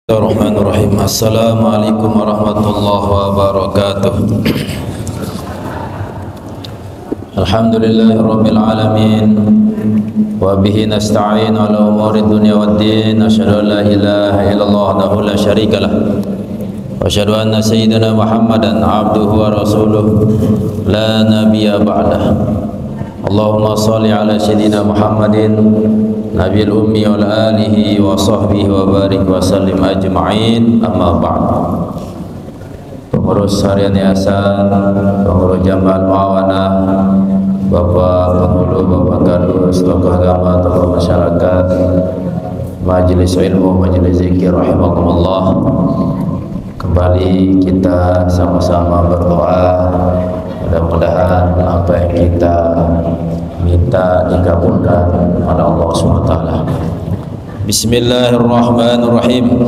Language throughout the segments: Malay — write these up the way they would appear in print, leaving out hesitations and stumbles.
Bismillahirrahmanirrahim. Assalamualaikum warahmatullahi wabarakatuh. Alhamdulillahirabbil alamin wa bihi nasta'in ala umuri dunya waddin. Asyhadu an la ilaha illallah wahdahu la syarikalah wa asyhadu anna sayyidina Muhammadan abduhu wa rasuluh la nabiyya ba'dah. Allahumma shalli ala sayyidina Muhammadin Nabil ummi wal alihi wa sahbihi wa barik wa sallim ajma'in. Amma ba'd. Pengurus harian yayasan, pengurus Jamaah Muawanah, Bapak penghulu, Bapak Kadus, tokoh agama, tokoh masyarakat, majelis ilmu, majelis zikir rahimakumullah. Kembali kita sama-sama berdoa, mudah-mudahan apa yang kita minta dikabulkan oleh Allah SWT. Bismillahirrahmanirrahim.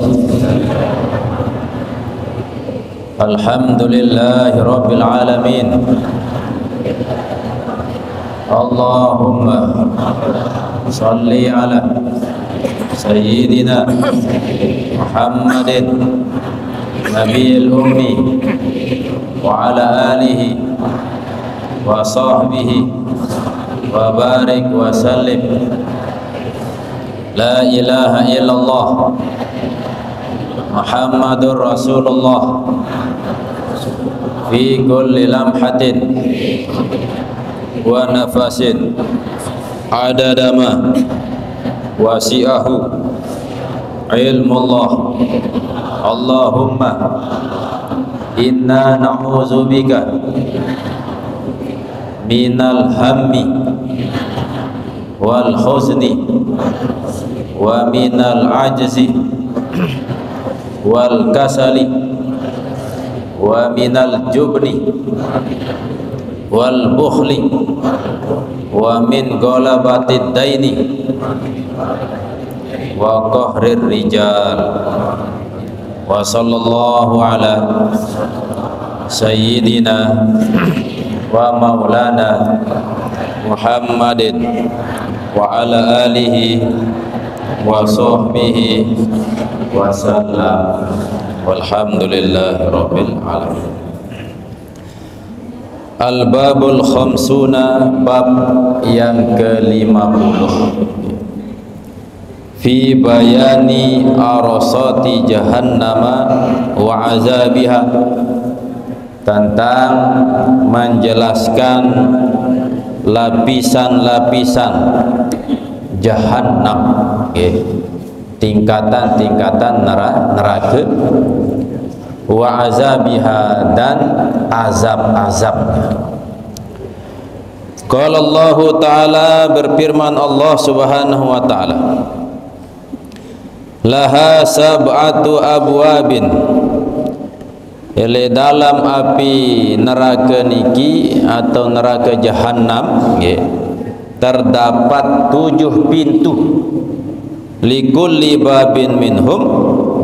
Alhamdulillahirabbil alamin. Allahumma shalli ala sayyidina Muhammadin nabiyil ummi wa ala alihi wa sahbihi wa barik wa sallim. La ilaha illallah Muhammadur Rasulullah fi kulli lamhatin wa nafasin adada ma wasi'ahu ilmullah. Allahumma inna na'udzubika minal hammi wal huzni wa minal ajzi wal kasali wa minal jubni wal bukhli wa min golabatid daini wa qahrir rijal. Wa sallallahu ala sayyidina wa maulana Muhammadin wa ala alihi wa sahbihi wa sallam. Walhamdulillahi rabbil alamin. Al-babul khamsuna, bab yang ke-50, fi bayani arasati jahannama wa azabiha, tentang menjelaskan lapisan-lapisan jahannam, tingkatan-tingkatan neraka, wa azabiha, dan azab-azabnya. Qala Allah Ta'ala, berfirman Allah Subhanahu wa Ta'ala, laha sab'atu abwabin, ele dalam api neraka niki atau neraka jahannam terdapat 7 pintu. Likulli babin minhum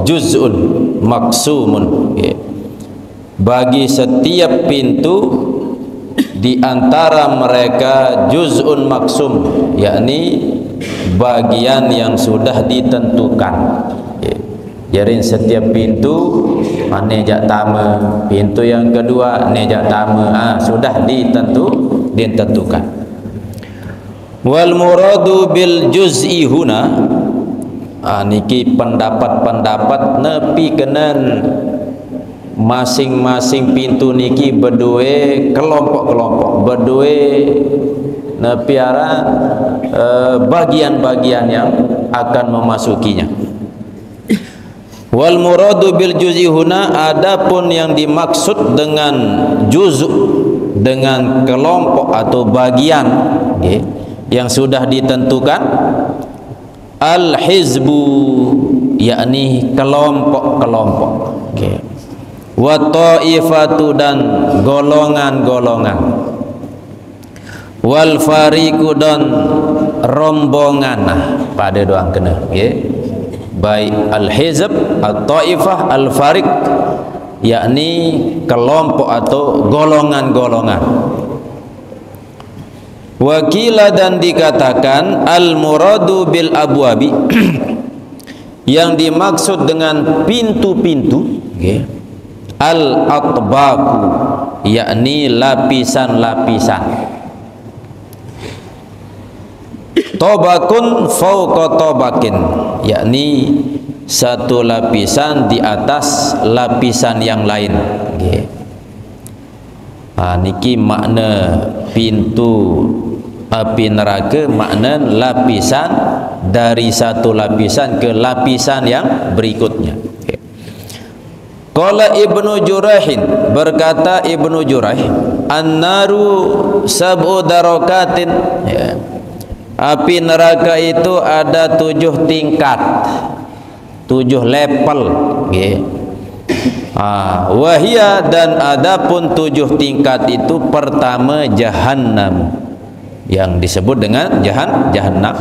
juz'un maksumun, bagi setiap pintu di antara mereka juz'un maksum, yakni bagian yang sudah ditentukan. Jadi setiap pintu ane jak tama, pintu yang kedua ane jak tama, sudah ditentukan. Wal muradu bil juz'i huna, niki pendapat-pendapat nepi kenan masing-masing pintu niki berdua kelompok-kelompok, berdua nepi arah bagian-bagian yang akan memasukinya. Wal muradu bil juz'i huna, adapun yang dimaksud dengan juz', dengan kelompok atau bagian yang sudah ditentukan, al hizbu, yakni kelompok-kelompok, wa ta'ifatu, dan golongan-golongan, wal fariqu, dan rombongan. Pada doang kena baik al-hizb, al-ta'ifah, al-fariq, yakni kelompok atau golongan-golongan. Wakila, dan dikatakan al-muradu bil abwabi, Yang dimaksud dengan pintu-pintu, okay, al-atbaku, yakni lapisan-lapisan. Tobakun fauqa tobakin, yakni satu lapisan di atas lapisan yang lain. Okay. Niki makna pintu api neraka, makna lapisan dari satu lapisan ke lapisan yang berikutnya. Okay. Qala Ibnu Jurayhin, berkata Ibnu Jurayh, an-naru sab'u darakatin, ya. Api neraka itu ada 7 tingkat, 7 level, okay. Wahia, dan adapun 7 tingkat itu, pertama Jahannam, yang disebut dengan Jahannam.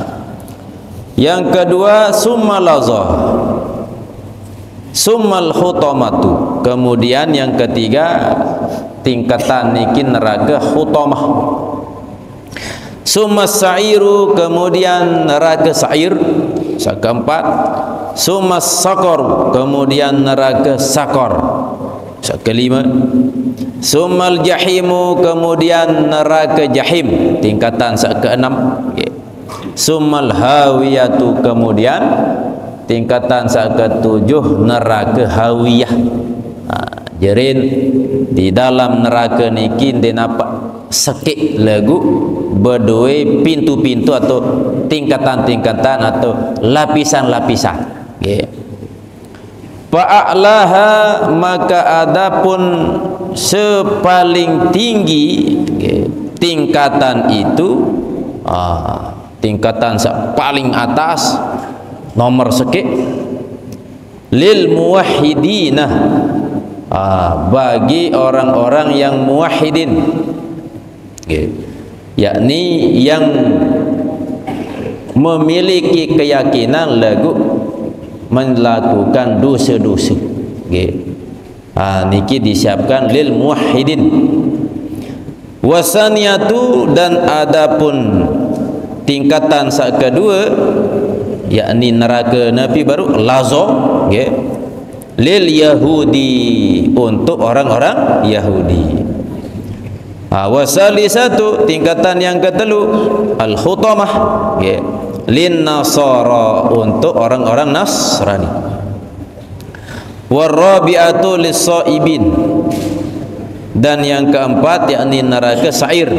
Yang kedua summa lazah, summal hutamatu, kemudian yang ketiga tingkatan niki neraka hutamah, summa sa'iru, kemudian neraka sa'ir, keempat summa sakor, kemudian neraka sakor, kelima summal jahimu, kemudian neraka jahim, tingkatan keenam, summal hawiyatu, kemudian tingkatan ketujuh neraka hawiyah. Jerin di dalam neraka niki nampak sekik lagu berdua pintu-pintu atau tingkatan-tingkatan atau lapisan-lapisan. Fa'alaha, maka adapun sepaling tinggi tingkatan itu, tingkatan paling atas nomor sekik, lil muwahhidina, bagi orang-orang yang muwahhidin, yakni yang memiliki keyakinan lagu melakukan dosa-dosa. Niki disiapkan lil muwahhidin. Wasaniyatu, dan adapun tingkatan kedua, yakni neraka nabi baru lazo, lil yahudi, untuk orang-orang Yahudi. Wasalisatu, tingkatan yang ketelu, al khutamah, lin nasara, untuk orang-orang Nasrani. Warabi'atu lis-shaibin, dan yang keempat yakni neraka sa'ir,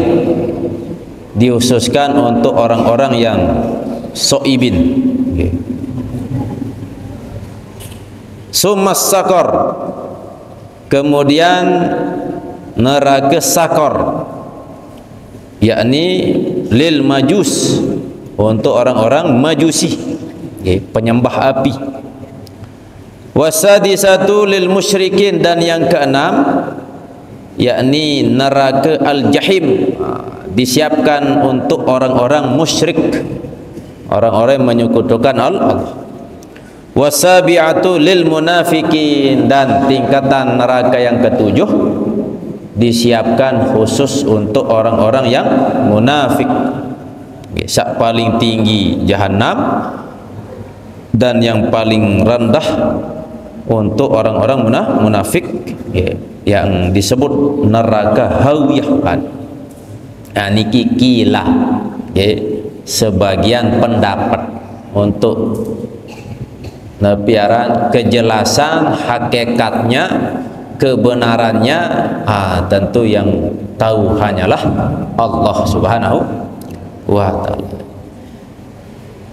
dikhususkan untuk orang-orang yang shaibin. Summas sakor, kemudian neraka sakor, yakni lil majus, untuk orang-orang majusi, penyembah api. Wasadisatu lil musyrikin, dan yang keenam yakni neraka al-jahim, disiapkan untuk orang-orang musyrik, orang-orang yang menyekutukan Allah. Wasabi'atu lil munafikin, dan tingkatan neraka yang ketujuh disiapkan khusus untuk orang-orang yang munafik. Sak paling tinggi Jahannam, dan yang paling rendah untuk orang-orang munafik, yang disebut neraka hawiyah. Niki kila, sebagian pendapat untuk piaran kejelasan hakikatnya, kebenarannya, tentu yang tahu hanyalah Allah Subhanahu wa ta'ala.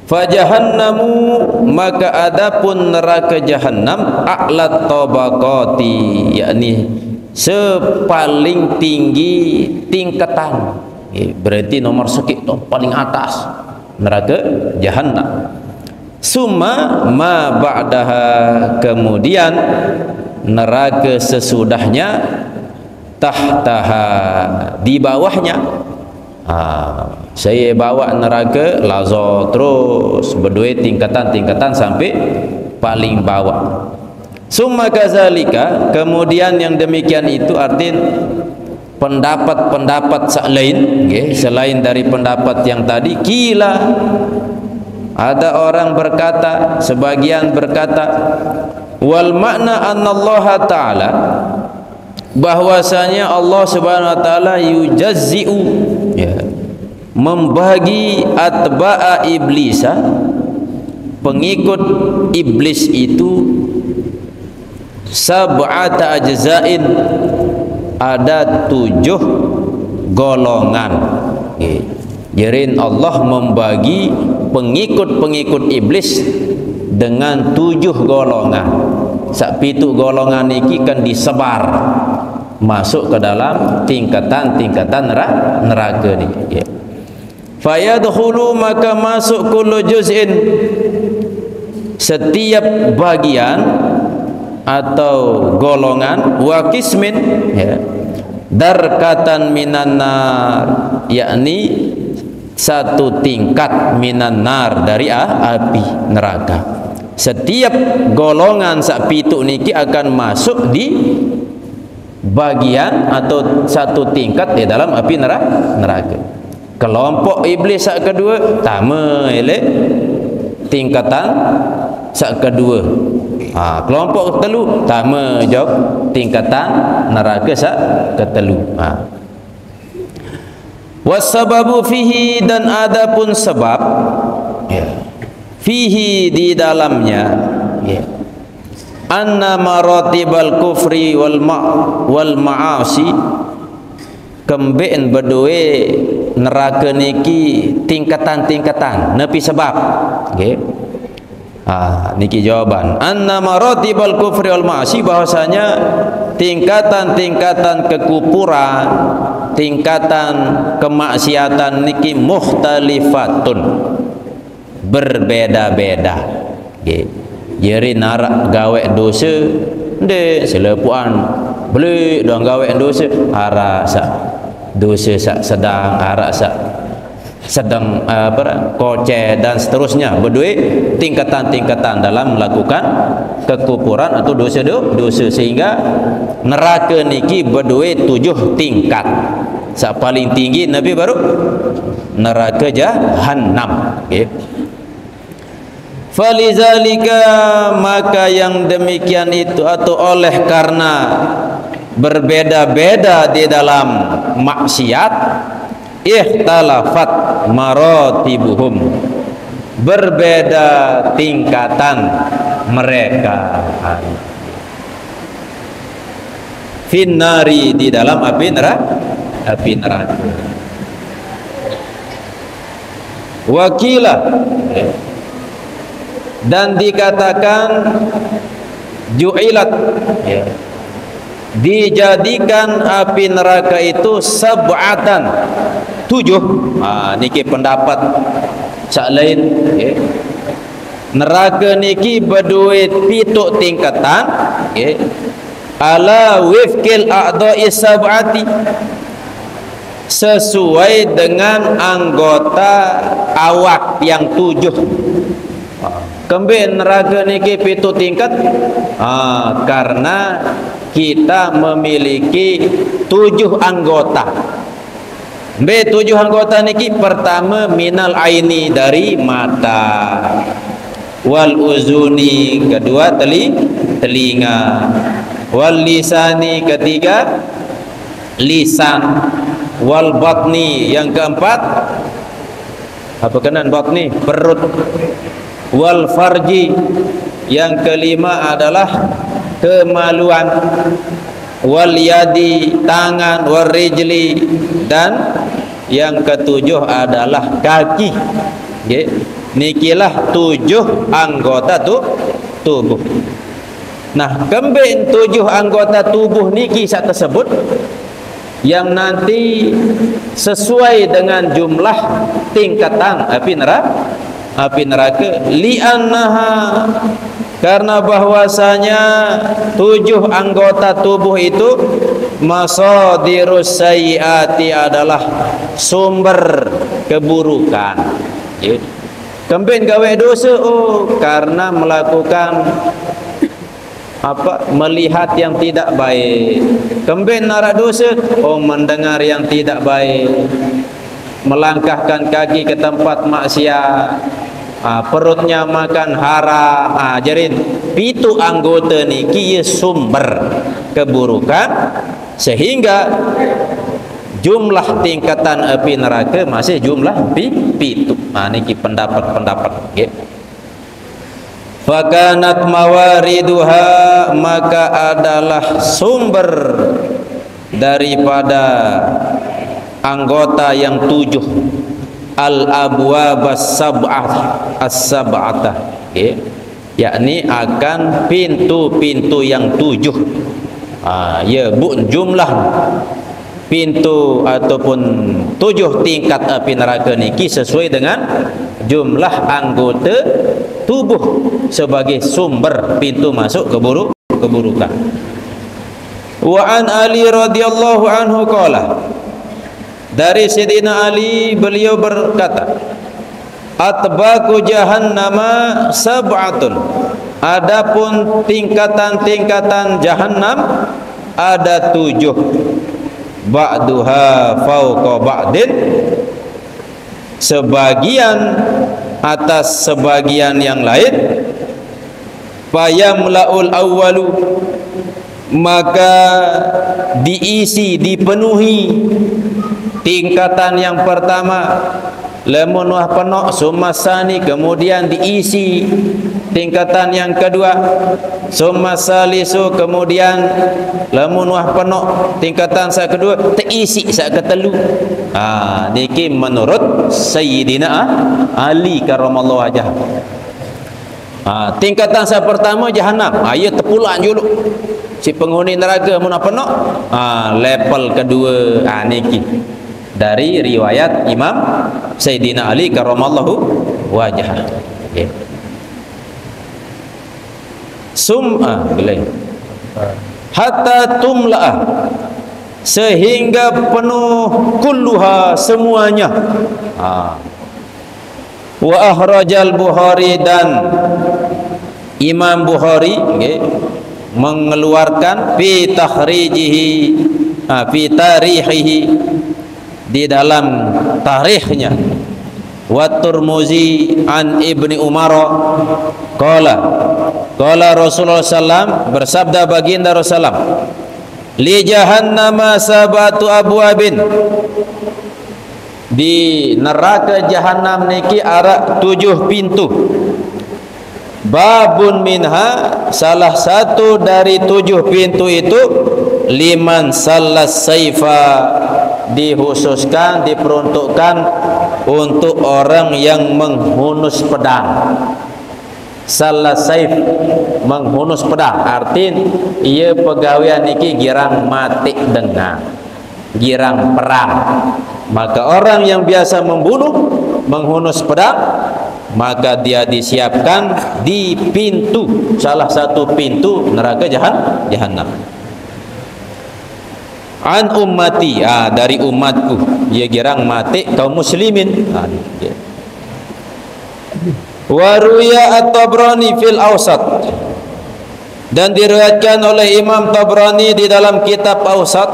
Fajahannamu, maka adapun neraka Jahannam, a'lat tabaqati, yakni sepaling tinggi tingkatan, berarti nomor sekian paling atas neraka Jahannam. Summa ma ba'daha, kemudian neraka sesudahnya, tahtaha, di bawahnya. Saya bawa neraka lazo terus berdua tingkatan-tingkatan sampai paling bawah. Summa kazalika, kemudian yang demikian itu artinya pendapat-pendapat lain, selain dari pendapat yang tadi, kila, Ada orang berkata, sebagian berkata, wal makna annallaha ta'ala, bahwasanya Allah Subhanahu wa taala yujazzi'u, ya, membagi atba'a iblisa, pengikut iblis itu, sab'ata ajza'in, ada 7 golongan. Jadi Allah membagi pengikut-pengikut iblis dengan 7 golongan. Sak pitu golongan ini kan disebar masuk ke dalam tingkatan-tingkatan neraka ni. Ya. Fayadkhulu, maka masuk kullu juz'in, setiap bagian atau golongan, wa qismin, ya, darkatan minan nar, yakni satu tingkat minan nar, dari api neraka. Setiap golongan sak pitu niki akan masuk di bagian atau satu tingkat di dalam api neraka. Kelompok iblis sak kedua tama elek tingkatan sak kedua. Kelompok ketelu tama jauh tingkatan neraka sak ketelu. Wasababu fihi, dan adapun sebab, ya, fihi di dalamnya, ya, anna maratibal kufri wal ma'asi, kembeen berdua neraka niki tingkatan-tingkatan nepi sebab. Okay. Niki jawaban. Anna maratibal kufri wal ma'asi, bahwasanya tingkatan-tingkatan kekufuran, tingkatan kemaksiatan niki mukhtalifatun, berbeda-beda. Okay. Jadi narak gawe dosa ndek selepuan beli dong gawe dosa, hara sak dosa sak sedang, hara sak sedang koceh dan seterusnya, berdua tingkatan-tingkatan dalam melakukan kekufuran atau dosa, sehingga neraka niki berdua 7 tingkat. Sak paling tinggi Nabi baru neraka Jahannam. Okay. Falizalika, maka yang demikian itu atau oleh karena berbeda-beda di dalam maksiat, ikhtalafat maratibuhum, berbeda tingkatan mereka finnari, di dalam api neraka. Wakilah, dan dikatakan ju'ilat, ya, dijadikan api neraka itu sab'atan, 7. Niki pendapat sak lain, ya. Neraka niki berdua 7 tingkatan, ya. Ala wifkil a'dha'i sab'ati, sesuai dengan anggota awak yang 7. Kembali neraka niki 7 tingkat, karena kita memiliki 7 anggota. 7 anggota niki, pertama minal aini, dari mata, wal uzuni, kedua telinga, wal lisani, ketiga lisan, wal batni, yang keempat apa kanan batni, perut, wal farji, yang kelima adalah kemaluan, wal yadi, tangan, wal rijli, dan yang ketujuh adalah kaki. Okay. Nikilah 7 anggota tubuh. Nah, kembali 7 anggota tubuh niki sak tersebut yang nanti sesuai dengan jumlah tingkatan api neraka, li'annaha, karena bahwasanya 7 anggota tubuh itu masadirus sayyiati, adalah sumber keburukan. Kembali gawe dosa, karena melakukan melihat yang tidak baik. Kembali narak dosa, mendengar yang tidak baik, melangkahkan kaki ke tempat maksiat, perutnya makan haram. Jadi pitu anggota niki sumber keburukan, sehingga jumlah tingkatan api neraka masih jumlah pitu. Niki pendapat-pendapat nggih. Fakanat mawariduha, maka adalah sumber daripada anggota yang 7 al-abwab as-sab'atah, yakni akan pintu-pintu yang 7. Ya bu, jumlah pintu ataupun 7 tingkat api neraka niki sesuai dengan jumlah anggota tubuh sebagai sumber pintu masuk keburukan. Wa an Ali radhiyallahu anhu qala, dari Sayyidina Ali beliau berkata, atbaku jahannama sab'atun, adapun tingkatan-tingkatan jahannam ada 7, ba'duha fauqa ba'din, sebagian atas sebagian yang lain. Fayamla'ul awwalu, maka diisi, dipenuhi tingkatan yang pertama, lamun wah penuh sumasani, kemudian diisi tingkatan yang kedua, sumasalisu, kemudian lamun wah penuh tingkatan sa kedua terisi sa ketelu. Niki menurut Sayyidina Ali karramallahu wajhah. Tingkatan sa pertama jahanam, ia terpulang dulu si penghuni neraka mun penuh. Level kedua niki dari riwayat Imam Sayyidina Ali karramallahu wajhah. Hatta tumla'ah, sehingga penuh, kulluha, semuanya. Wa akhrajal Bukhari, dan Imam Bukhari mengeluarkan fi takhrijihi, fi tarihihi, di dalam tarikhnya. Wa Tirmizi an Ibni Umar qala Rasulullah sallam, bersabda baginda Rasulullah, li jahannama sabatu abwabin, di neraka jahanam niki ada 7 pintu. Babun minha, salah satu dari 7 pintu itu, liman salas saifa, dikhususkan, diperuntukkan untuk orang yang menghunus pedang. Salas saif, menghunus pedang, artin ia pegawaian niki girang mati dengan girang perang. Maka orang yang biasa membunuh, menghunus pedang, maka dia disiapkan di pintu, salah satu pintu neraka jahanam. An ummati, dari umatku, ia girang mati kaum muslimin. Wa ruya at-Tabrani fil Awsat, dan diriwayatkan oleh Imam Tabrani di dalam kitab Awsat,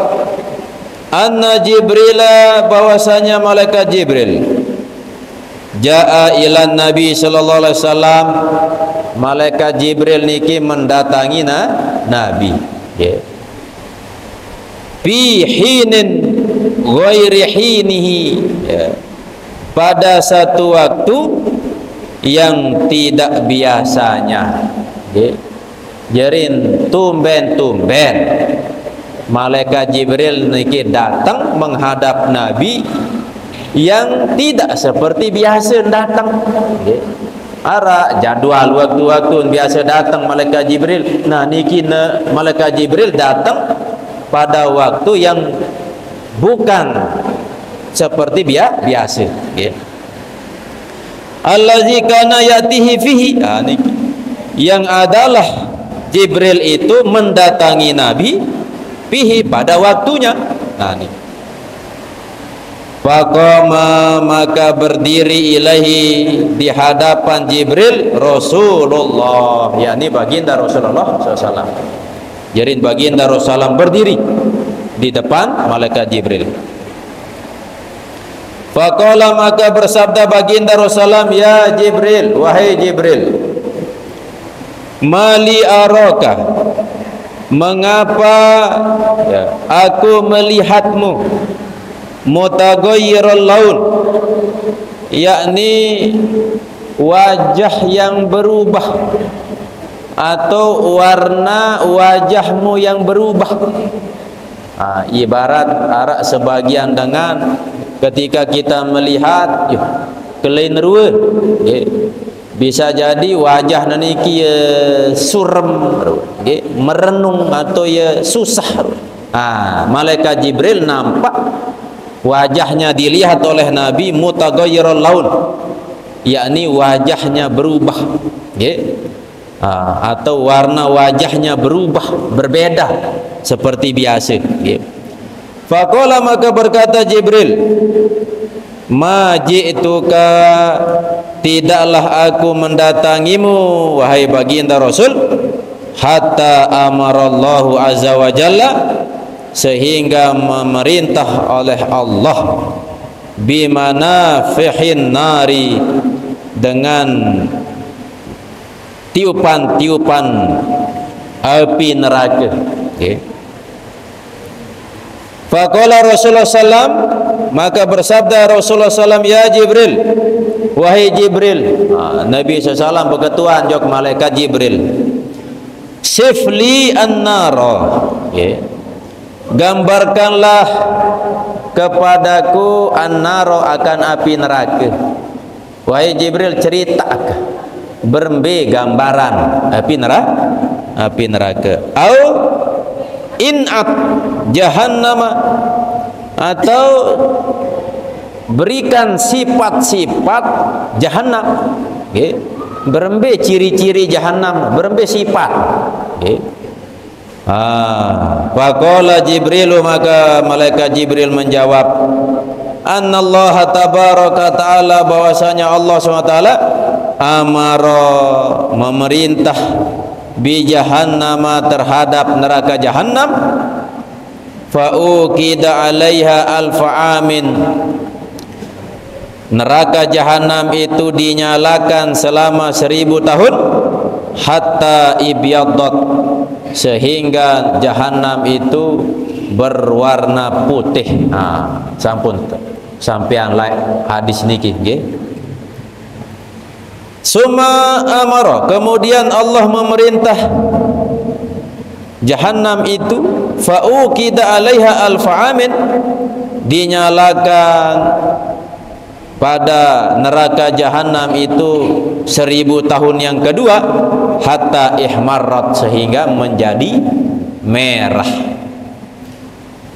anna Jibrila, bahwasanya malaikat Jibril, jaa ilan Nabi sallallahu alaihi wasallam, malaikat Jibril niki mendatangi Nabi, fi hinin ghairi hinihi, pada satu waktu yang tidak biasanya. Jerin tumben-tumben malaikat Jibril niki datang menghadap Nabi yang tidak seperti biasa datang. Ara jadwal waktu-waktu biasa datang malaikat Jibril. Nah niki malaikat Jibril datang pada waktu yang bukan seperti biasa. Allazi kana yatihi fihi, yang adalah Jibril itu mendatangi Nabi fihi, pada waktunya. Faqama, maka berdiri ilahi, di hadapan Jibril, Rasulullah, yakni baginda Rasulullah SAW. Jadi baginda Rasulullah berdiri di depan malaikat Jibril. Faqala, maka bersabda baginda Rasulullah, ya Jibril, wahai Jibril, mali araka, mengapa aku melihatmu mutaghayyirul laun, yakni wajah yang berubah atau warna wajahmu yang berubah. Ibarat arak sebagian dengan ketika kita melihat kelain rua, bisa jadi wajah naniki surem, merenung atau susah. Malaikat Jibril nampak wajahnya dilihat oleh Nabi mutaghayyirul laun, yakni wajahnya berubah, atau warna wajahnya berubah, berbeda seperti biasa. Faqala, maka berkata Jibril, ma ji'tuka, tidaklah aku mendatangimu wahai baginda Rasul, hatta amarallahu azza wa jalla, sehingga memerintah oleh Allah, bimanafihin nari, dengan tiupan-tiupan api neraka. Faqala Rasulullah sallam, maka bersabda Rasulullah sallam, ya Jibril, wahai Jibril. Nabi SAW berketuan jok malaikat Jibril, sifli an-nara, gambarkanlah kepadaku an-nara, akan api neraka. Wahai Jibril, ceritakan, berembe gambaran api neraka. Au in'at jahannama, atau berikan sifat-sifat jahannam, berembe ciri-ciri jahannam, berembe sifat. Faqala Jibril, maka malaikat Jibril menjawab, annallaha tabaraka ta'ala, bahwasanya Allah SWT amara, memerintah, bi jahannama, terhadap neraka jahannam, fa'ukida alaiha alfa amin, neraka jahannam itu dinyalakan selama 1000 tahun, hatta ibyaddat, sehingga jahannam itu berwarna putih. Sampun sampean like hadis niki nggih. Summa amara, kemudian Allah memerintah jahannam itu, fa'ukida alaiha alfa amin, dinyalakan pada neraka jahannam itu 1000 tahun yang kedua, hatta ihmarrat, sehingga menjadi merah.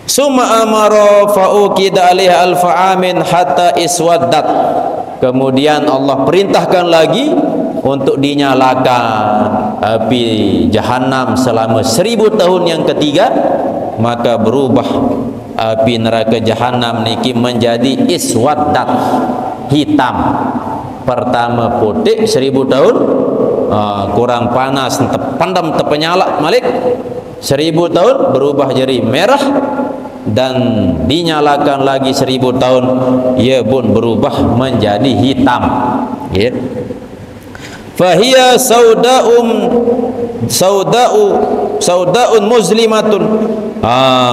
Summa amara fa'ukida alaiha alfa amin hatta iswaddat, kemudian Allah perintahkan lagi untuk dinyalakan api jahannam selama 1000 tahun yang ketiga, maka berubah api neraka jahannam niki menjadi iswaddat, hitam. Pertama putih 1000 tahun, kurang panas, pandam tepenyala malik, 1000 tahun berubah jadi merah, dan dinyalakan lagi 1000 tahun, ia pun berubah menjadi hitam. Fahiya saudaun muslimatun,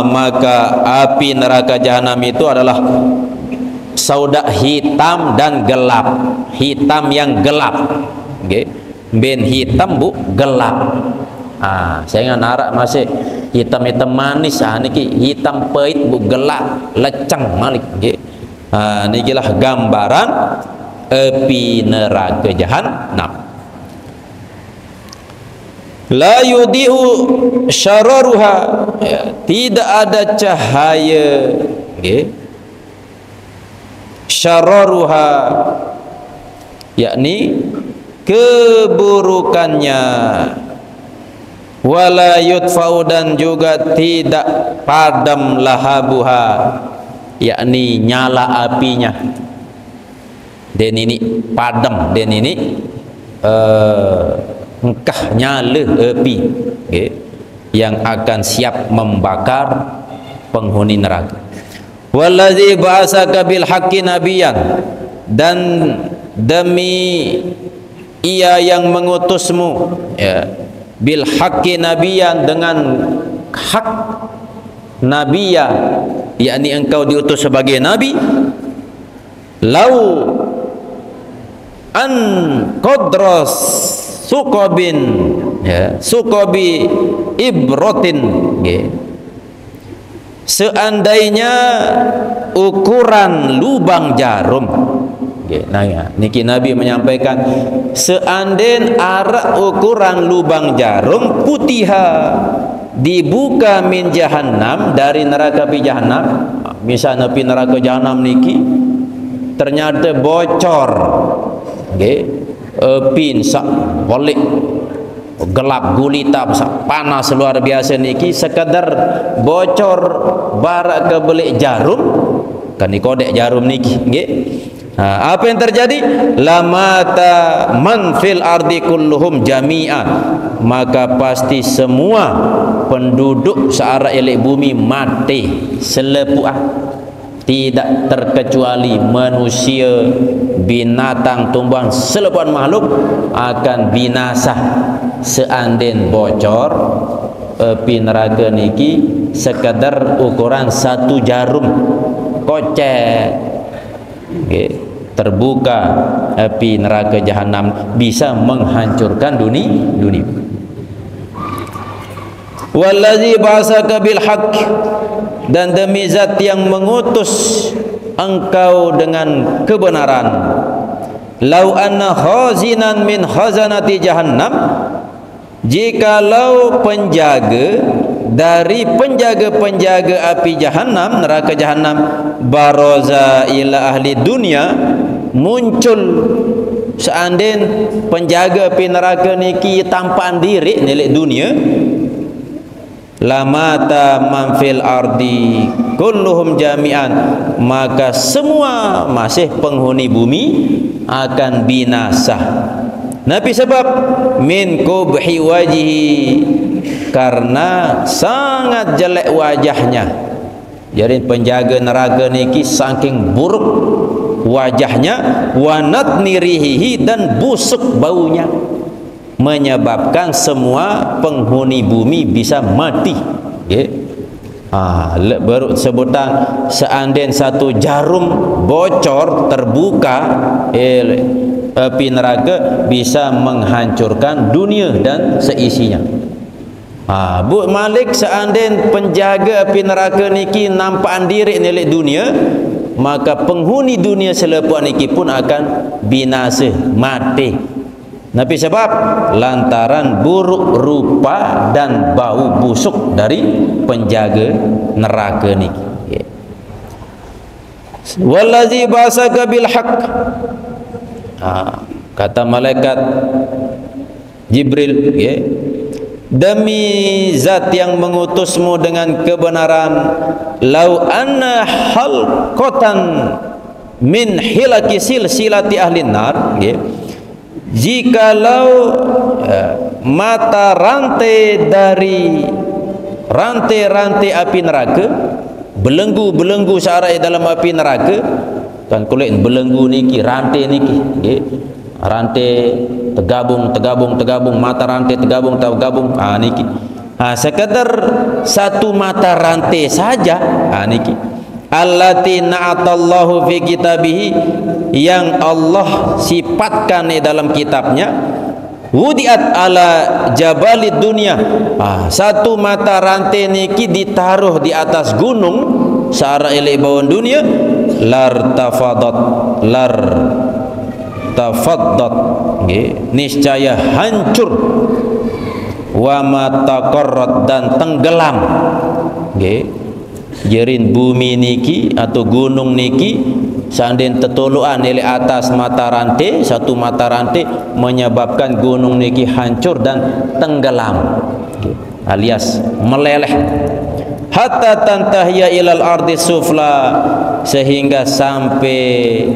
maka api neraka jahanam itu adalah sauda, hitam dan gelap, hitam yang gelap. Ben hitam bu, gelap. Saya ngan arak masih hitam-hitam manis, niki hitam pahit bu, gelap, lecang malik. Nikilah gambaran api neraka jahannam. La yudihu syararuha, tidak ada cahaya syararuha, yakni keburukannya, wala yudfa'u, dan juga tidak padam lahabuha, yakni nyala apinya. Dan ini padam, dan ini engkah nyala api yang akan siap membakar penghuni neraka. wallazi ba'asaka bil haqqi nabiyyan, dan demi ia yang mengutusmu, ya, bil haqqi nabiyyan, dengan hak nabiyya, yakni engkau diutus sebagai nabi. Lau an qadras suqabin, ya, suqabi ibrotin, ya, seandainya ukuran lubang jarum, ya, nah, ya, niki Nabi menyampaikan seandainya arak ukuran lubang jarum, putiha, dibuka min jahannam, dari neraka pi jahannam. Misalnya pi neraka jahannam niki ternyata bocor, nggih, pin sak bolik gelap gulita panas luar biasa niki, sekadar bocor barak ke belik jarum, kan kodek jarum niki, nggih. Apa yang terjadi? Lamata man fil ardi kulluhum jami'an, maka pasti semua penduduk searah elek bumi mati selepuah, tidak terkecuali manusia, binatang, tumbuhan, selepuan makhluk akan binasa seandainya bocor api neraka niki sekadar ukuran satu jarum kocek, okay, terbuka api neraka jahanam, bisa menghancurkan dunia. Wallazi ba'asaka bil haqq, dan demi zat yang mengutus engkau dengan kebenaran. Lau anna khazinan min khazanati jahannam, jikalau penjaga dari penjaga-penjaga api jahannam, neraka jahannam, baraza ila ahli dunia, muncul seandainya penjaga api neraka niki tampaan diri milik dunia, lamata man fil ardi kulluhum jami'an, maka semua masih penghuni bumi akan binasa. Nabi sebab min qubhi wajhi, karena sangat jelek wajahnya. Jadi penjaga neraka niki saking buruk wajahnya, wa natnirihi, dan busuk baunya, menyebabkan semua penghuni bumi bisa mati, okay. Baru sebutan seandainya satu jarum bocor terbuka api neraka bisa menghancurkan dunia dan seisinya. Bu Malik, seandainya penjaga api neraka niki nampak diri milik dunia, maka penghuni dunia selepas niki pun akan binasa, mati. Nabi sebab lantaran buruk rupa dan bau busuk dari penjaga neraka niki. Wallazi ba'asaka bil haqq, kata malaikat Jibril, demi zat yang mengutusmu dengan kebenaran, lau anna halqatan min hilaki silsilati ahli nar, jikalau mata rantai dari rantai-rantai api neraka, belenggu-belenggu searai dalam api neraka, kan kulit belenggu niki, rantai niki, rantai tergabung, mata rantai tergabung, niki, sekadar satu mata rantai saja, niki, allati na'atallahu fi kitabihi, yang Allah sifatkan di dalam kitabnya, wudiat ala jabalid dunia, satu mata rantai niki ditaruh di atas gunung searah elek bawah dunia, lar tafaddat, niscaya hancur, wa mataqarrat, dan tenggelam, jerin bumi niki atau gunung niki seandainya tetuluan oleh atas mata rantai, satu mata rantai menyebabkan gunung niki hancur dan tenggelam, alias meleleh, hatta tantahya ilal ardi sufla, sehingga sampai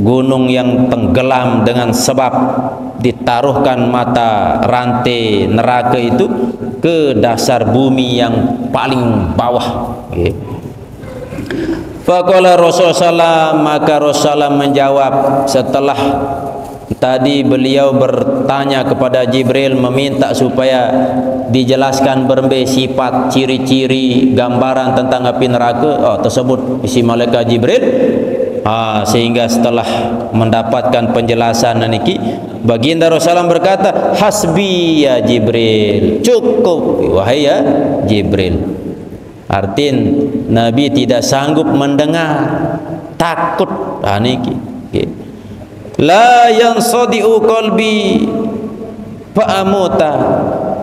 gunung yang tenggelam dengan sebab ditaruhkan mata rantai neraka itu ke dasar bumi yang paling bawah, Faqala Rasulullah, maka Rasulullah menjawab setelah tadi beliau bertanya kepada Jibril, meminta supaya dijelaskan berbagai sifat, ciri-ciri, gambaran tentang api neraka tersebut isi malaikat Jibril. Sehingga setelah mendapatkan penjelasan niki, baginda Rasulullah berkata, hasbi ya Jibril, cukup wahai ya Jibril. Artin Nabi tidak sanggup mendengar, takut. Niki la yansadiu qalbi fa'amuta,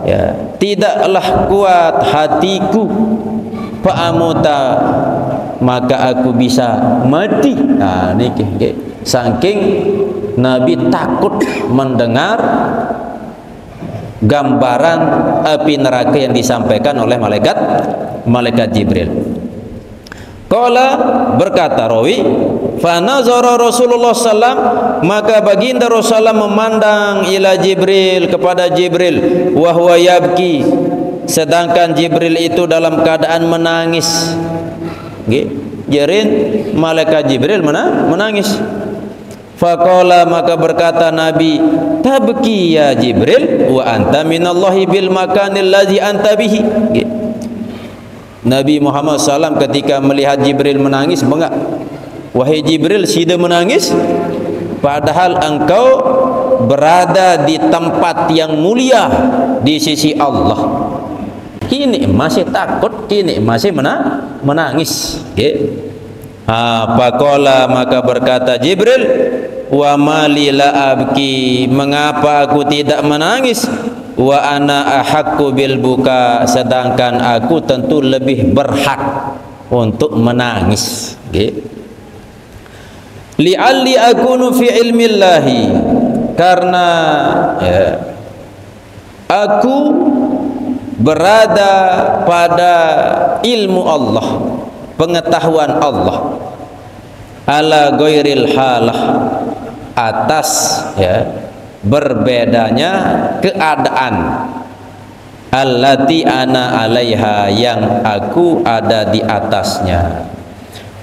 ya, tidaklah kuat hatiku, fa'amuta, maka aku bisa mati. Niki saking Nabi takut mendengar gambaran api neraka yang disampaikan oleh malaikat Jibril. Qala, berkata rawi, fa nazara Rasulullah sallam, maka baginda Rasulullah memandang ila Jibril, kepada Jibril, wa huwa yabki, sedangkan Jibril itu dalam keadaan menangis. Jerin malaikat Jibril menangis. Faqala, maka berkata Nabi, tabki ya Jibril wa anta minallahi bil makanil ladzi anta bihi. Nabi Muhammad SAW ketika melihat Jibril menangis bengak. Wahai Jibril, sida menangis padahal engkau berada di tempat yang mulia di sisi Allah. Kini masih takut, kini masih menangis. Faqala, maka berkata Jibril, wa mali la abki, mengapa aku tidak menangis, wa ana ahaqqu bil buka, sedangkan aku tentu lebih berhak untuk menangis. Li'alli akunu fi ilmillahi, karena aku berada pada ilmu Allah, pengetahuan Allah, ala ghairil halah, atas berbedanya keadaan, allati ana alaiha, yang aku ada di atasnya.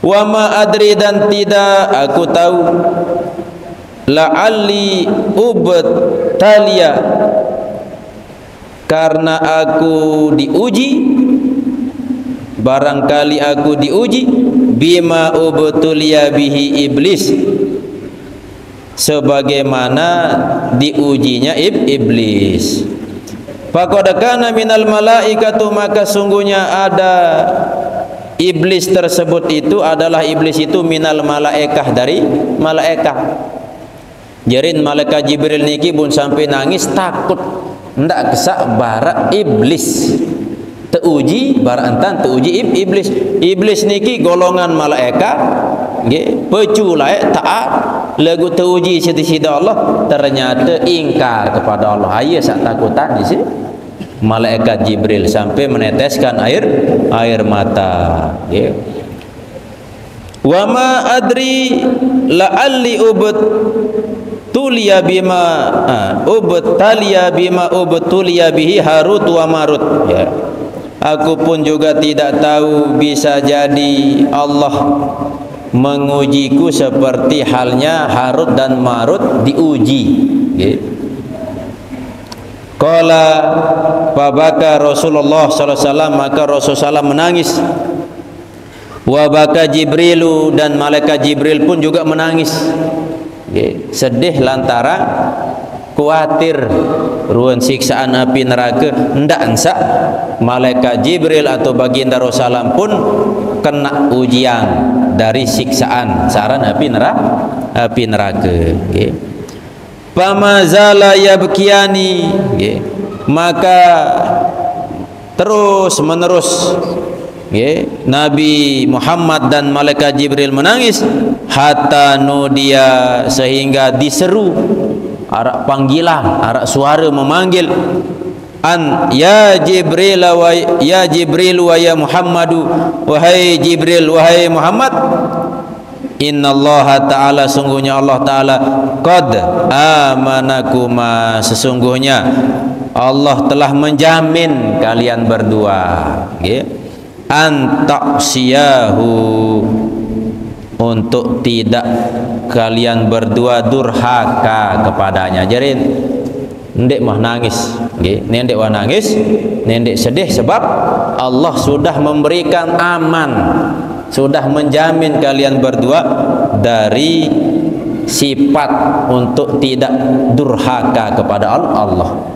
Wa ma adri, dan tidak aku tahu, la'alli ubtaliya, karena aku diuji, barangkali aku diuji, bima ubtuliya bihi iblis, sebagaimana diujinya iblis. Faqad kana minal malaikatu, maka sungguhnya ada iblis tersebut itu adalah iblis itu minal malaikah, dari malaikat. Jerin malaikat Jibril niki pun sampai nangis takut, ndak kesak barak iblis teuji, barantan teuji iblis. Iblis niki golongan malaikat, pecu layak taat, lagu teuji sida Allah, ternyata ingkar kepada Allah. Ayah sak takutan di sini malaikat Jibril sampai meneteskan air mata. Wa ma adri la'alli ubtuliya bima ubtuliya bihi Harut wa Marut. Aku pun juga tidak tahu, bisa jadi Allah mengujiku seperti halnya Harut dan Marut diuji. Qala fabaka Rasulullah sallallahu alaihi wasallam, maka Rasulullah menangis. Wa baka Jibrilu, dan malaikat Jibril pun juga menangis. Sedih lantaran khawatir ruang siksaan api neraka. Hendak ensak malaikat Jibril atau baginda Rasulullah pun kena ujian dari siksaan saran api neraka. Pamazala yabkiyani, maka terus menerus Nabi Muhammad dan malaikat Jibril menangis, hatta nudia, sehingga diseru, arak panggilan, arak suara memanggil, an ya Jibril wa ya Jibril wa ya Muhammadu, wahai Jibril, wahai Muhammad, innallaha ta'ala, sungguhnya Allah ta'ala, qad amanakuma, sesungguhnya Allah telah menjamin kalian berdua. antaqsiyahu, untuk tidak kalian berdua durhaka kepadanya. Jadi ndek mah nangis, nggih. Ndek wah nangis, ndek sedih sebab Allah sudah memberikan aman, sudah menjamin kalian berdua dari sifat untuk tidak durhaka kepada Allah.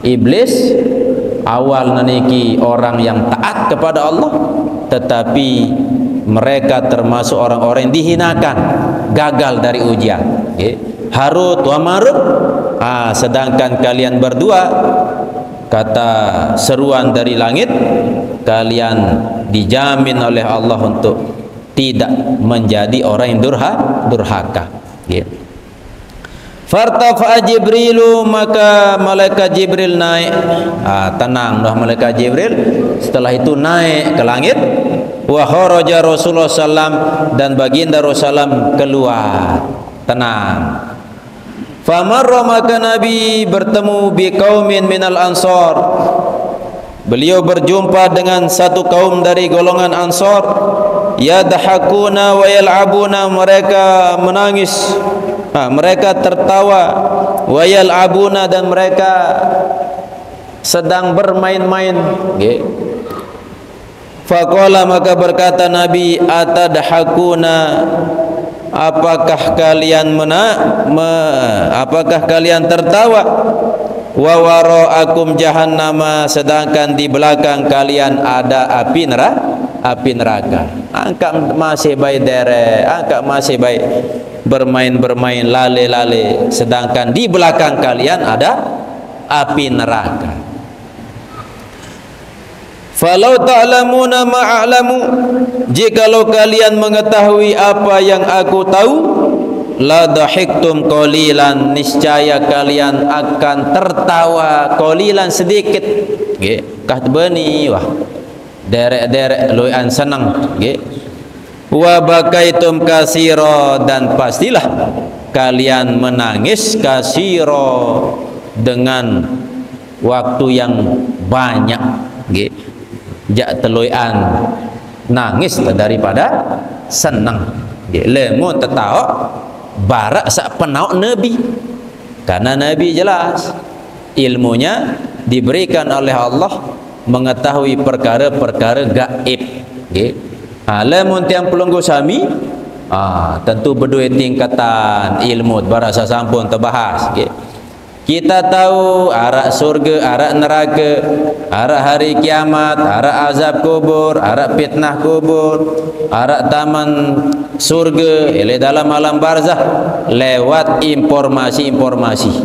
Iblis awal naniki orang yang taat kepada Allah, tetapi mereka termasuk orang-orang yang dihinakan, gagal dari ujian. Harut wa Marut. Sedangkan kalian berdua, kata seruan dari langit, kalian dijamin oleh Allah untuk tidak menjadi orang yang durhaka. Fartafa Jibrilu, maka malaikat Jibril naik. Tenang dah malaikat Jibril. Setelah itu naik ke langit. Wa kharaja Rasulullah sallam, dan baginda Rasulullah keluar. Tenang. Famarra, maka Nabi bertemu biqaumin minal ansar. Beliau berjumpa dengan satu kaum dari golongan Ansar. Yadhakuna wa yal'abuna, mereka menangis, mereka tertawa. Wa yal'abuna, dan mereka sedang bermain-main. Faqala, maka berkata Nabi, atadhakuna, apakah kalian apakah kalian tertawa? Wa wara'akum jahannama, sedangkan di belakang kalian ada api neraka. Angkat masih baik dere, angkat masih baik bermain-bermain lale-lale, sedangkan di belakang kalian ada api neraka. Falau ta'lamuna ma'alamu, jikalau kalian mengetahui apa yang aku tahu, la dahiktum qalilan, niscaya kalian akan tertawa qalilan, sedikit. Nggih, kah beni wah. Derek-derek loyan senang, nggih. Wa bakaitum kasira, dan pastilah kalian menangis kasira, dengan waktu yang banyak, nggih. Jak teloyan nangis daripada senang. Lemun tetau barak sak penauk Nabi, karena Nabi jelas ilmunya diberikan oleh Allah mengetahui perkara-perkara gaib. Lemun tiang pelunggu sami, tentu berdua tingkatan ilmu barasa sampun terbahas. Kita tahu arah surga, arah neraka, arah hari kiamat, arah azab kubur, arah fitnah kubur, arah taman surga, dalam alam barzah, lewat informasi-informasi,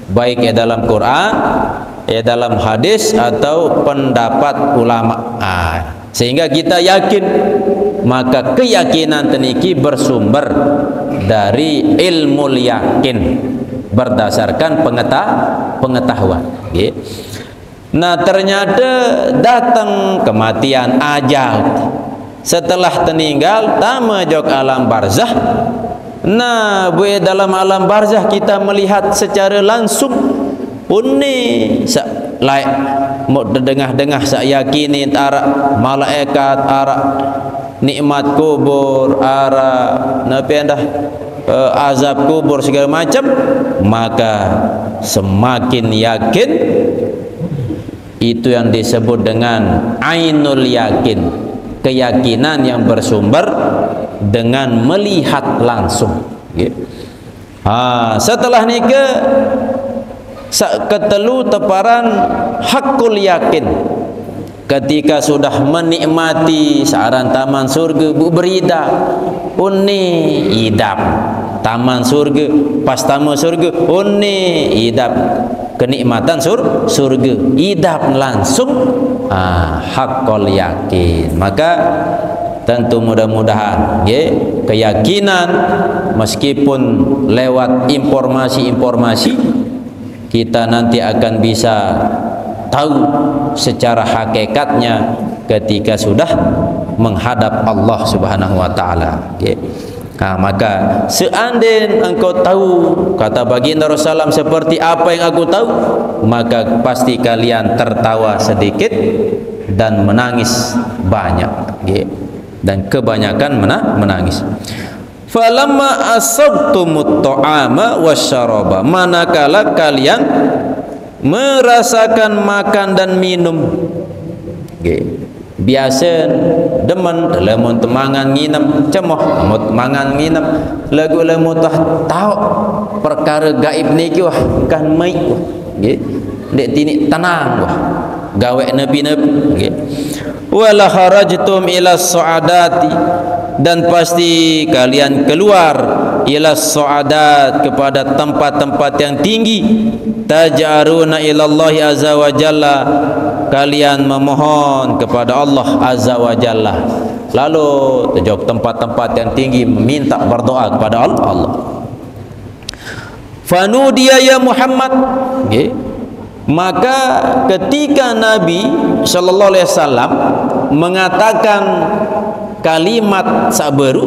baik dalam Quran, dalam hadis, atau pendapat ulama. Sehingga kita yakin, maka keyakinan teniki bersumber dari ilmu yakin, berdasarkan pengetahuan. Nah, ternyata datang kematian, ajal. Setelah meninggal tama jok alam barzah. Nah, dalam alam barzah kita melihat secara langsung unni laik mau dengah-dengah sak yakini arah malaikat, arah nikmat kubur, arah napendah azab kubur segala macam, maka semakin yakin. Itu yang disebut dengan ainul yakin, keyakinan yang bersumber dengan melihat langsung. Setelah nikah ketelu teparan hakul yakin, ketika sudah menikmati saran taman surga, berida unni idap taman surga, pas taman surga unni idap kenikmatan surga, idap langsung hakul yakin. Maka tentu mudah-mudahan keyakinan, meskipun lewat informasi-informasi, kita nanti akan bisa tahu secara hakikatnya ketika sudah menghadap Allah Subhanahu wa taala. Maka seandainya engkau tahu, kata baginda Rasulullah, seperti apa yang aku tahu, maka pasti kalian tertawa sedikit dan menangis banyak, okay. Dan kebanyakan menangis. Falamma asabtumut ta'ama wasyaraba, manakala kalian merasakan makan dan minum, okay. Biasa demen lamun temangan nginep cemoh, lamun temangan nginep lagu lamun tahu perkara gaib niki wah kan mai wah, okay. Dek tinik tenang wah gawe nabi-nabi, okay. Wala kharajtum ila su'adati, dan pasti kalian keluar ila su'adat, kepada tempat-tempat yang tinggi. Taj'aruna ilallahi azza wa jalla, kalian memohon kepada Allah azza wa jalla, lalu tujuh tempat-tempat yang tinggi meminta berdoa kepada Allah. Fanudiya ya Muhammad, okay. Maka ketika Nabi sallallahu alaihi wasallam mengatakan kalimat sabaru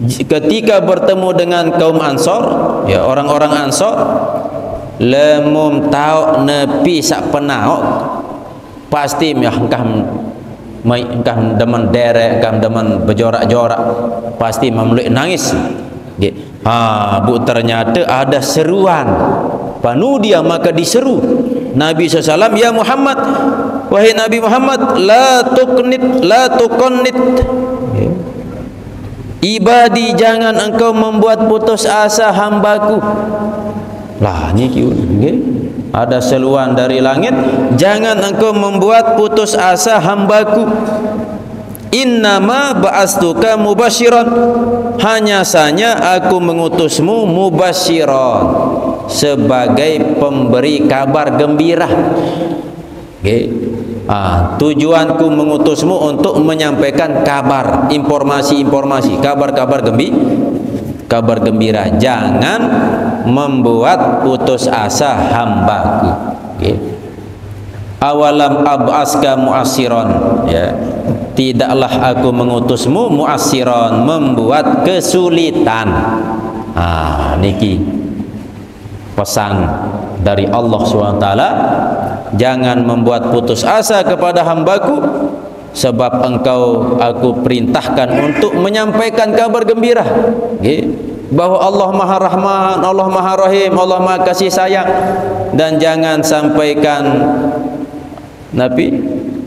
ketika bertemu dengan kaum Ansor, ya orang-orang Ansor, lemum tau nepi sak penaok pasti engkah demen derek, engkah demen berjorak-jorak, pasti memeluk nangis. Bu ternyata ada seruan. Panudia, maka diseru Nabi SAW, ya Muhammad, wahai Nabi Muhammad, la tuqannit ibadi, jangan engkau membuat putus asa hambaku. Lah niki okay. Ada seruan dari langit, jangan engkau membuat putus asa hambaku. Innama ba'astuka mubasyiran, hanya saja aku mengutusmu mubasyiran, sebagai pemberi kabar gembira, okay. Tujuanku mengutusmu untuk menyampaikan kabar, informasi-informasi, kabar-kabar gembira. Jangan membuat putus asa hambaku, okay. Awalam ab'aska mu'assiran, ya. Tidaklah aku mengutusmu mu'assiran, membuat kesulitan. Niki pesan dari Allah SWT, jangan membuat putus asa kepada hambaku, sebab engkau aku perintahkan untuk menyampaikan kabar gembira, okay. Bahwa Allah Maha Rahman, Allah Maha Rahim, Allah Maha Kasih Sayang. Dan jangan sampaikan Nabi,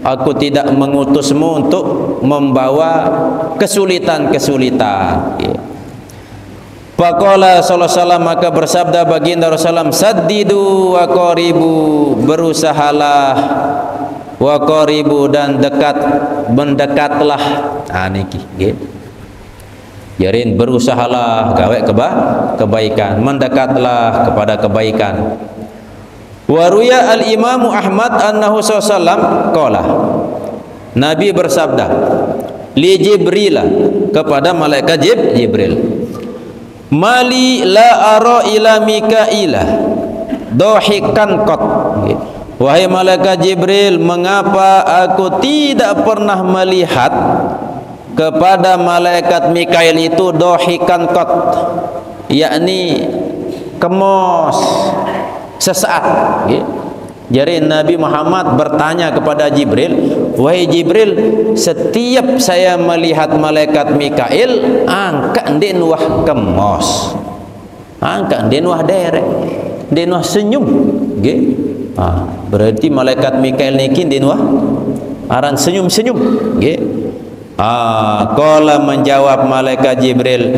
aku tidak mengutusmu untuk membawa kesulitan-kesulitan, okay. Faqala sallallahu alaihi wasallam, maka bersabda baginda Rasulullah, saddidu wa qaribu, berusahalah, wa qaribu, dan mendekatlah. Niki nggih. Jarin berusahalah gawe kebaikan, mendekatlah kepada kebaikan. Wa ruya al-Imam Ahmad annahu sallallahu alaihi wasallam qala, Nabi bersabda li Jibril, kepada malaikat Jibril, mali la ara ila Mikaila dohikan qat, wahai malaikat Jibril, mengapa aku tidak pernah melihat kepada malaikat Mikail itu dohikan qat, yakni kemos sesaat, okay. Jadi Nabi Muhammad bertanya kepada Jibril, wahai Jibril, setiap saya melihat malaikat Mikail, angkat den wah kemos, angkat den wah derek, den wah senyum, okay. Berarti malaikat Mikail niki den wah aran senyum-senyum, okay. Qala, menjawab malaikat Jibril,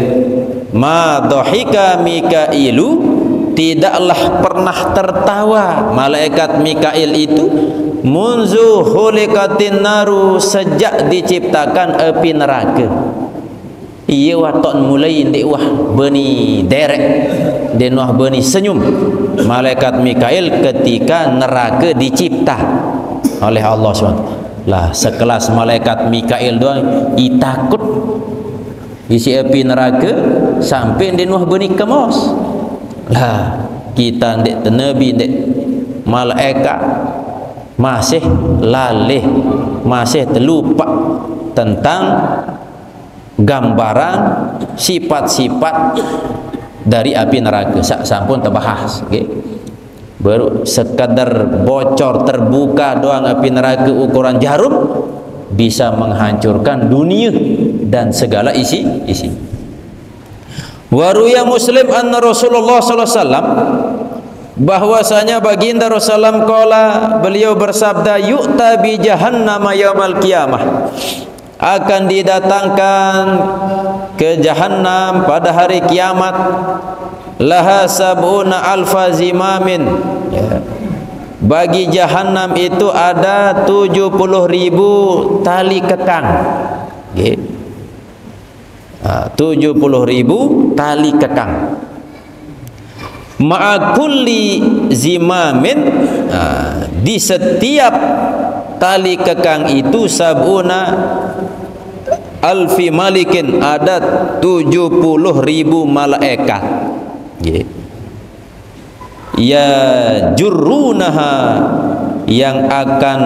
ma dhahika Mikailu, tidaklah pernah tertawa malaikat Mikail itu, munzu khuliqatin naru, sejak diciptakan api neraka. Ia watok mulai ndek wah beni derek, den wah beni senyum malaikat Mikail ketika neraka dicipta oleh Allah SWT. Lah sekelas malaikat Mikail doang takut isi api neraka sampai den wah beni kemos. Lah kita ndek Nabi, ndek malaikat masih lalih, masih terlupa tentang gambaran sifat-sifat dari api neraka, sampun terbahas, okay. baru sekadar bocor terbuka doang api neraka ukuran jarum bisa menghancurkan dunia dan segala isi. Waruya Muslim anna Rasulullah sallallahu alaihi wasallam, bahwasanya baginda Rasulullah qala, beliau bersabda, yu'ta bi jahannam yaumal qiyamah, akan didatangkan ke jahannam pada hari kiamat, laha sab'una alfa zimamin, ya. Bagi jahannam itu ada 70.000 tali kekang, okay. 70.000 tali kekang. Ma'akulli zimamin, di setiap tali kekang itu sab'una alfi malikin, ada 70.000 malaikat, ya jurrunaha, yang akan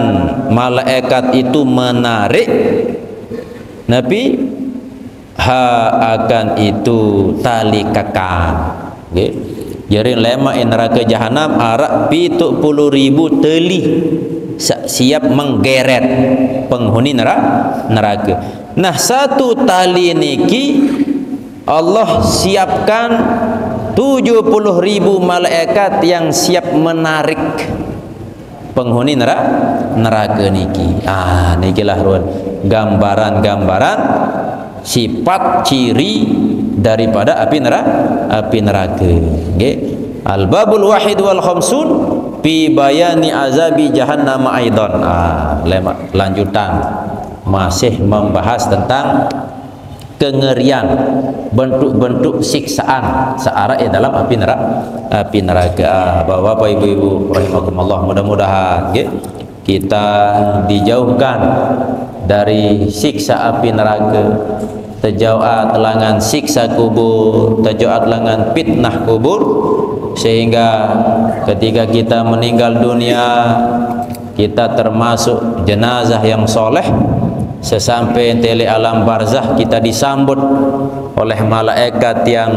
malaikat itu menarik Nabi akan itu tali kekang, jadi lemak neraka jahanam arak 70.000 tali siap menggeret penghuni neraka. Nah, satu tali niki Allah siapkan 70.000 malaikat yang siap menarik penghuni neraka niki. Nikilah gambaran-gambaran sifat ciri daripada api neraka. Al-babul wahid wal khamsun fi bayani azabi jahannam aidan. Lanjutan masih membahas tentang kengerian, bentuk-bentuk siksaan searah dalam api neraka. Bapak ibu-ibu rahimakumullah, mudah-mudahan kita dijauhkan dari siksa api neraka, terjauh telangan siksa kubur, terjauh telangan fitnah kubur, sehingga ketika kita meninggal dunia kita termasuk jenazah yang soleh. Sesampai tele alam barzah kita disambut oleh malaikat yang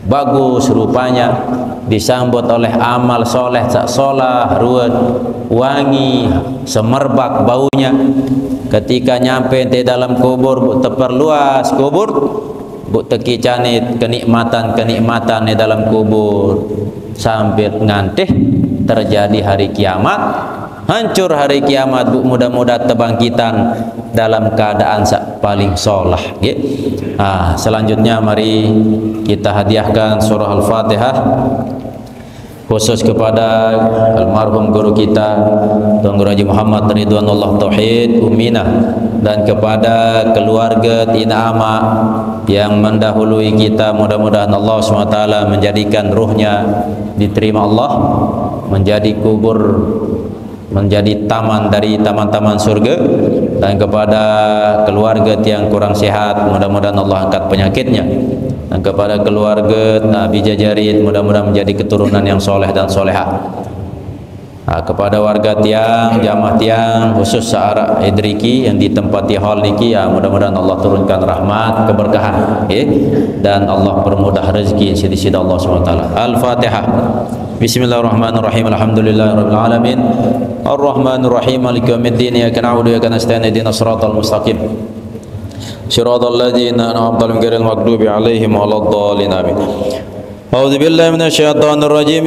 bagus rupanya, disambut oleh amal soleh sak solah ruwet wangi semerbak baunya. Ketika nyampe di dalam kubur, terperluas kubur, tekicane kenikmatan di dalam kubur sambil ngantih terjadi hari kiamat, hancur hari kiamat. Mudah-mudahan kebangkitan dalam keadaan paling solah. Selanjutnya mari kita hadiahkan surah Al-Fatihah khusus kepada almarhum guru kita Tuan Guru Haji Muhammad Ridwanullah Tauhid Umina, dan kepada keluarga Tina Ama yang mendahului kita. Mudah-mudahan Allah SWT menjadikan ruhnya diterima Allah, menjadi kubur, menjadi taman dari taman-taman surga. Dan kepada keluarga yang kurang sehat, mudah-mudahan Allah angkat penyakitnya. Dan kepada keluarga Nabi Jajarit, mudah-mudahan menjadi keturunan yang soleh dan solehah. Kepada warga tiang, jamaah tiang khusus searah Idriki yang ditempati hall niki, mudah-mudahan Allah turunkan rahmat, keberkahan, dan Allah permudah rezeki sidi-sidi Allah SWT. Al-Fatihah. Bismillahirrahmanirrahim. Alhamdulillahirabbil alamin. Arrahmanir rahim. Maliki yaumiddin. Iyyaka na'budu wa iyyaka nasta'in. Ihdinas siratal mustaqim. Shiratal ladzina an'amta 'alaihim ghairil maghdubi 'alaihim waladdallin. Amin. A'udzu billahi minasyaitonir rajim.